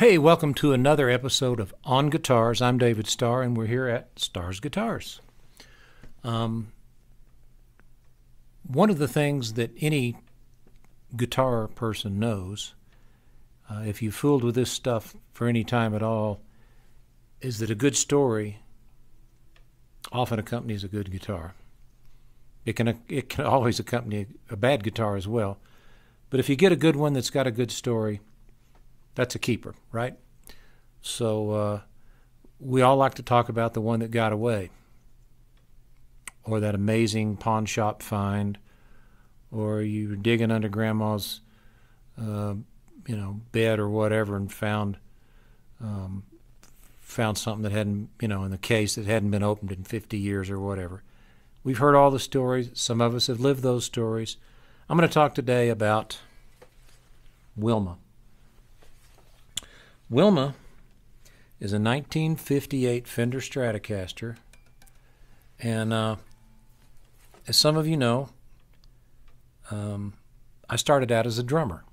Hey, welcome to another episode of On Guitars. I'm David Starr, and we're here at Starr's Guitars. One of the things that any guitar person knows, if you've fooled with this stuff for any time at all, is that a good story often accompanies a good guitar. It can always accompany a bad guitar as well. But if you get a good one that's got a good story, that's a keeper, right? So we all like to talk about the one that got away, or that amazing pawn shop find, or you were digging under grandma's bed or whatever and found something that hadn't, in the case that hadn't been opened in 50 years or whatever. We've heard all the stories. Some of us have lived those stories. I'm going to talk today about Wilma. Wilma is a 1958 Fender Stratocaster, and as some of you know, I started out as a drummer.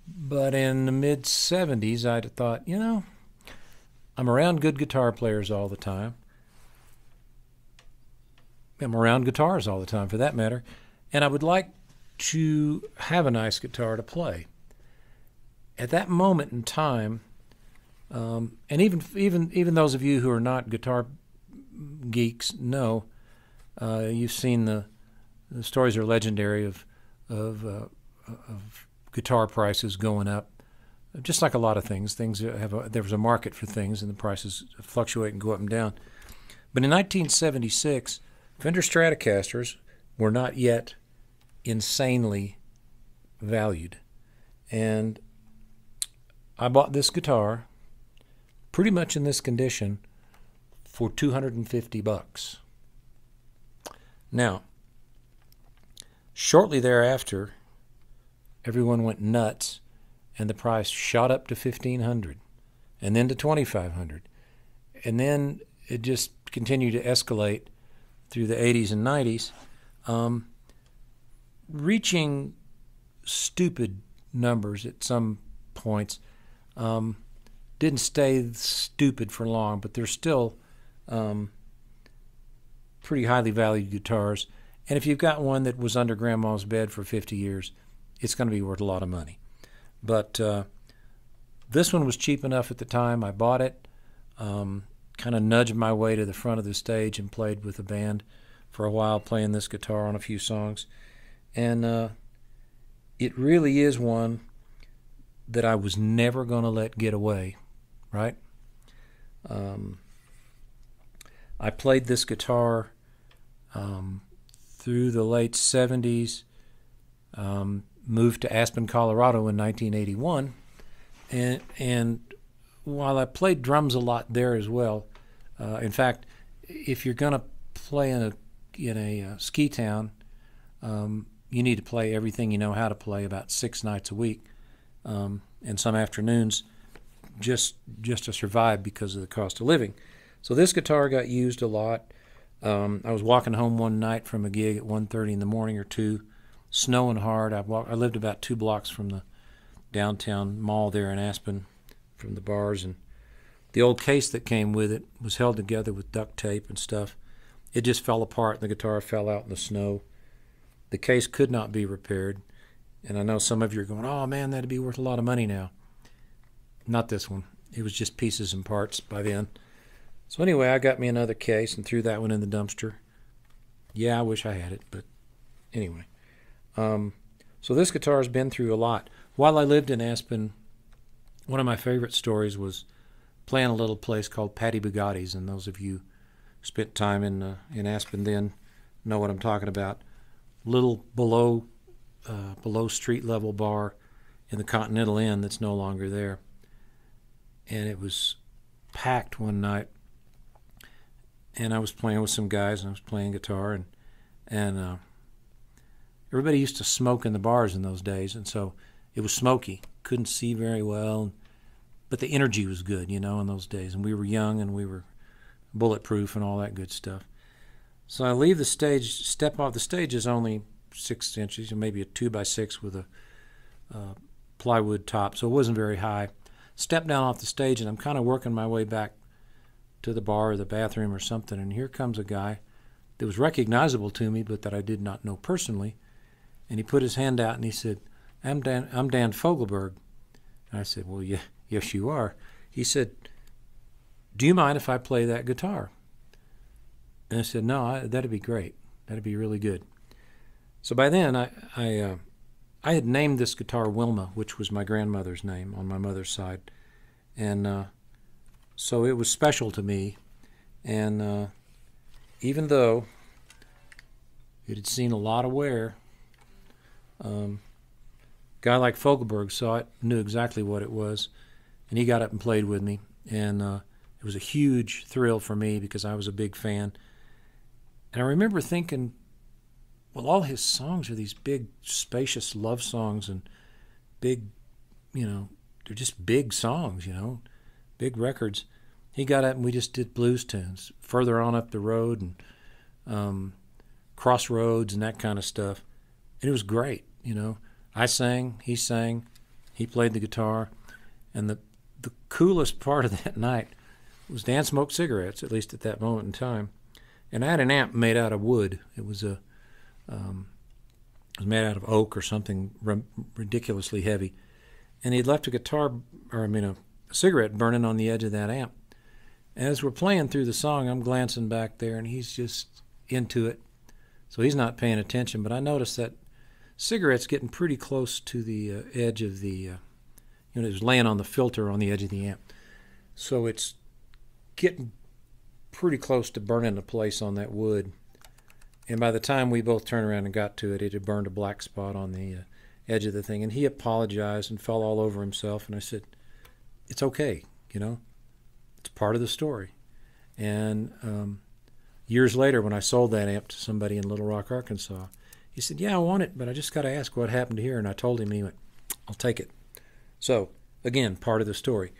But in the mid-'70s, I thought, I'm around good guitar players all the time. I'm around guitars all the time, for that matter, and I would like to have a nice guitar to play. At that moment in time, and even those of you who are not guitar geeks know, you've seen the stories are legendary of guitar prices going up, just like a lot of things. There was a market for things, and the prices fluctuate and go up and down. But in 1976, Fender Stratocasters were not yet insanely valued, and I bought this guitar pretty much in this condition for $250. Now, shortly thereafter, everyone went nuts, and the price shot up to $1,500, and then to $2,500, and then it just continued to escalate through the 80s and 90s, reaching stupid numbers at some points. Didn't stay stupid for long, but they're still pretty highly valued guitars. And if you've got one that was under grandma's bed for 50 years, it's going to be worth a lot of money. But this one was cheap enough at the time. I bought it, kind of nudged my way to the front of the stage and played with the band for a while, playing this guitar on a few songs. And it really is one that I was never going to let get away, right? I played this guitar through the late 70s, moved to Aspen, Colorado in 1981, and while I played drums a lot there as well, in fact, if you're going to play in a ski town, you need to play everything you know how to play about 6 nights a week. And some afternoons just to survive because of the cost of living. So this guitar got used a lot. I was walking home one night from a gig at 1:30 in the morning or 2, snowing hard. I lived about 2 blocks from the downtown mall there in Aspen, from the bars, and the old case that came with it was held together with duct tape and stuff. It just fell apart, and the guitar fell out in the snow. The case could not be repaired. And I know some of you are going, oh man, that'd be worth a lot of money now. Not this one. It was just pieces and parts by then. So anyway, I got me another case and threw that one in the dumpster. Yeah, I wish I had it, but anyway. So this guitar has been through a lot. While I lived in Aspen, one of my favorite stories was playing a little place called Patty Bugatti's, and those of you who spent time in Aspen then know what I'm talking about. Little below street level bar in the Continental Inn that's no longer there, and it was packed one night, and I was playing with some guys, and I was playing guitar, and everybody used to smoke in the bars in those days, and so it was smoky, couldn't see very well, but the energy was good, in those days, and we were young and we were bulletproof and all that good stuff. So I leave the stage, step off. The stage is only 6 inches, or maybe a 2x6 with a plywood top, so it wasn't very high. stepped down off the stage, and I'm kind of working my way back to the bar or the bathroom or something, and here comes a guy that was recognizable to me, but that I did not know personally. And he put his hand out and he said, I'm Dan Fogelberg. And I said, well, yeah, yes, you are. He said, do you mind if I play that guitar? And I said, no, that'd be great. That'd be really good. So by then, I had named this guitar Wilma, which was my grandmother's name on my mother's side. And so it was special to me. And even though it had seen a lot of wear, guy like Fogelberg saw it, knew exactly what it was, and he got up and played with me. And it was a huge thrill for me because I was a big fan. And I remember thinking, well, all his songs are these big, spacious love songs and big, they're just big songs, big records. He got up and we just did blues tunes further on up the road and crossroads and that kind of stuff. And it was great, I sang, he played the guitar. And the coolest part of that night was Dan smoked cigarettes, at least at that moment in time. And I had an amp made out of wood. It was made out of oak or something ridiculously heavy. And he'd left a cigarette burning on the edge of that amp. And as we're playing through the song, I'm glancing back there, and he's just into it. So he's not paying attention, but I noticed that cigarette's getting pretty close to the edge of the, it was laying on the filter on the edge of the amp. So it's getting pretty close to burning a place on that wood. And by the time we both turned around and got to it, it had burned a black spot on the edge of the thing. And he apologized and fell all over himself. And I said, it's okay, it's part of the story. And years later, when I sold that amp to somebody in Little Rock, Arkansas, he said, yeah, I want it, but I just got to ask what happened here. And I told him, and he went, I'll take it. So, again, part of the story.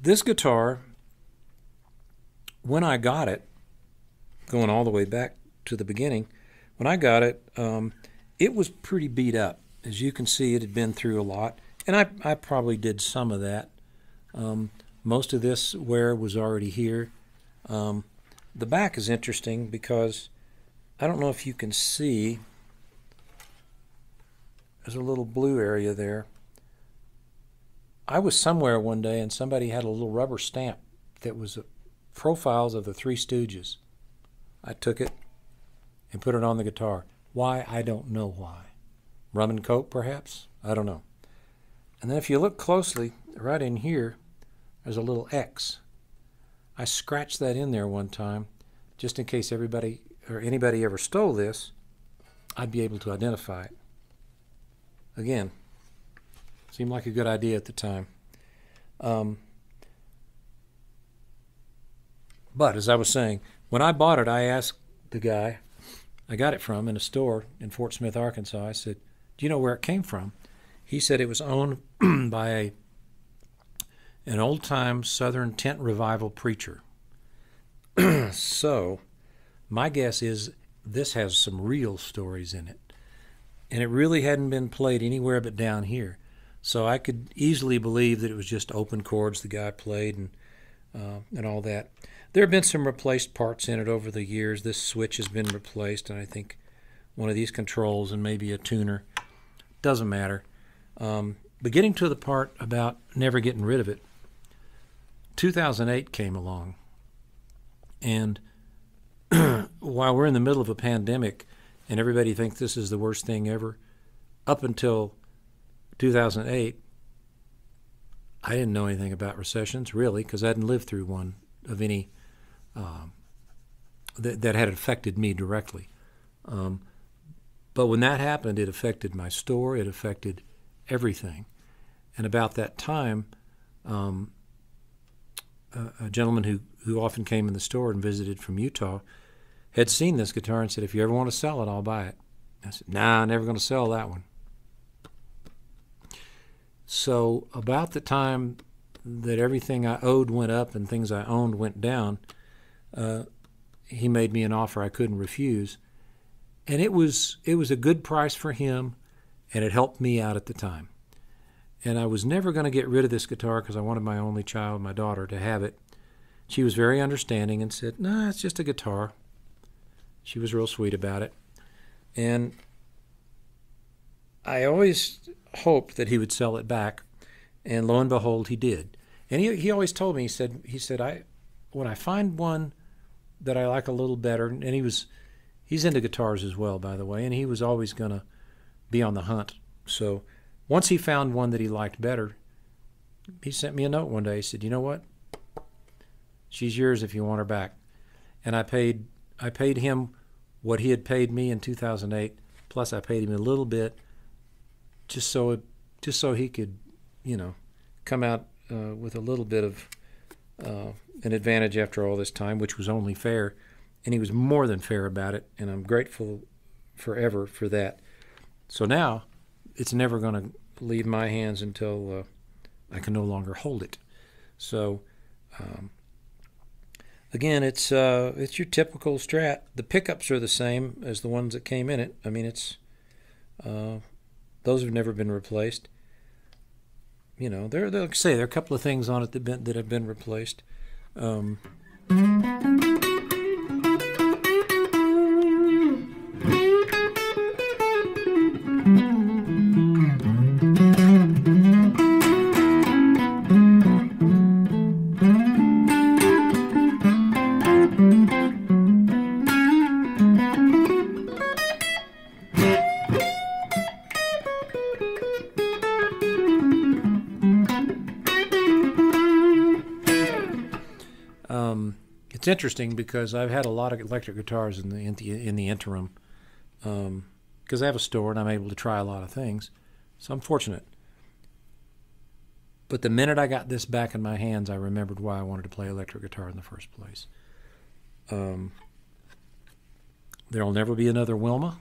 This guitar, when I got it, going all the way back to the beginning, when I got it, it was pretty beat up. As you can see, it had been through a lot, and I probably did some of that. Most of this wear was already here. The back is interesting because I don't know if you can see, there's a little blue area there. I was somewhere one day and somebody had a little rubber stamp that was profiles of the Three Stooges. I took it and put it on the guitar. Why? I don't know why. Rum and Coke, perhaps? I don't know. And then if you look closely, right in here, there's a little X. I scratched that in there one time, just in case everybody or anybody ever stole this, I'd be able to identify it. Again, seemed like a good idea at the time. But as I was saying, when I bought it, I asked the guy I got it from in a store in Fort Smith, Arkansas. I said, do you know where it came from? He said it was owned by an old-time Southern tent revival preacher. So my guess is this has some real stories in it. And it really hadn't been played anywhere but down here. So I could easily believe that it was just open chords the guy played and all that. There have been some replaced parts in it over the years. This switch has been replaced, and I think one of these controls and maybe a tuner. Doesn't matter. But getting to the part about never getting rid of it, 2008 came along. And while we're in the middle of a pandemic and everybody thinks this is the worst thing ever, up until 2008, I didn't know anything about recessions, really, because I hadn't lived through one of any that had affected me directly. But when that happened, it affected my store. It affected everything. And about that time, a gentleman who often came in the store and visited from Utah had seen this guitar and said, if you ever want to sell it, I'll buy it. I said, nah, I'm never going to sell that one. So about the time that everything I owed went up and things I owned went down, he made me an offer I couldn't refuse. And it was a good price for him, and it helped me out at the time. And I was never going to get rid of this guitar because I wanted my only child, my daughter, to have it. She was very understanding and said, "Nah, it's just a guitar." She was real sweet about it. And I always hoped that he would sell it back, and lo and behold, he did. And he always told me, he said, when I find one that I like a little better, and he's into guitars as well, by the way, and he was always going to be on the hunt. So once he found one that he liked better, he sent me a note one day. He said, "You know what? She's yours if you want her back." And I paid him what he had paid me in 2008, plus I paid him a little bit just so he could, come out with a little bit of an advantage after all this time, which was only fair. And he was more than fair about it, and I'm grateful forever for that. So now it's never going to leave my hands until I can no longer hold it. So again, it's your typical Strat. The pickups are the same as the ones that came in it. I mean, those have never been replaced. There are a couple of things on it that have been replaced. It's interesting because I've had a lot of electric guitars in the interim, because I have a store and I'm able to try a lot of things, so I'm fortunate. But the minute I got this back in my hands, I remembered why I wanted to play electric guitar in the first place. There'll never be another Wilma,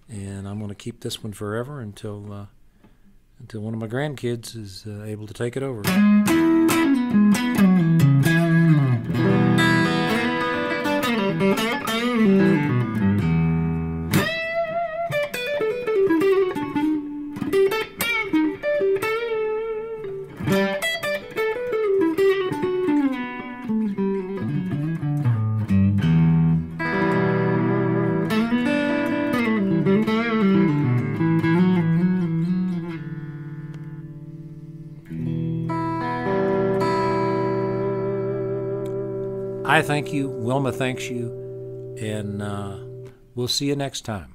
and I'm going to keep this one forever until one of my grandkids is able to take it over. I thank you, Wilma thanks you, and we'll see you next time.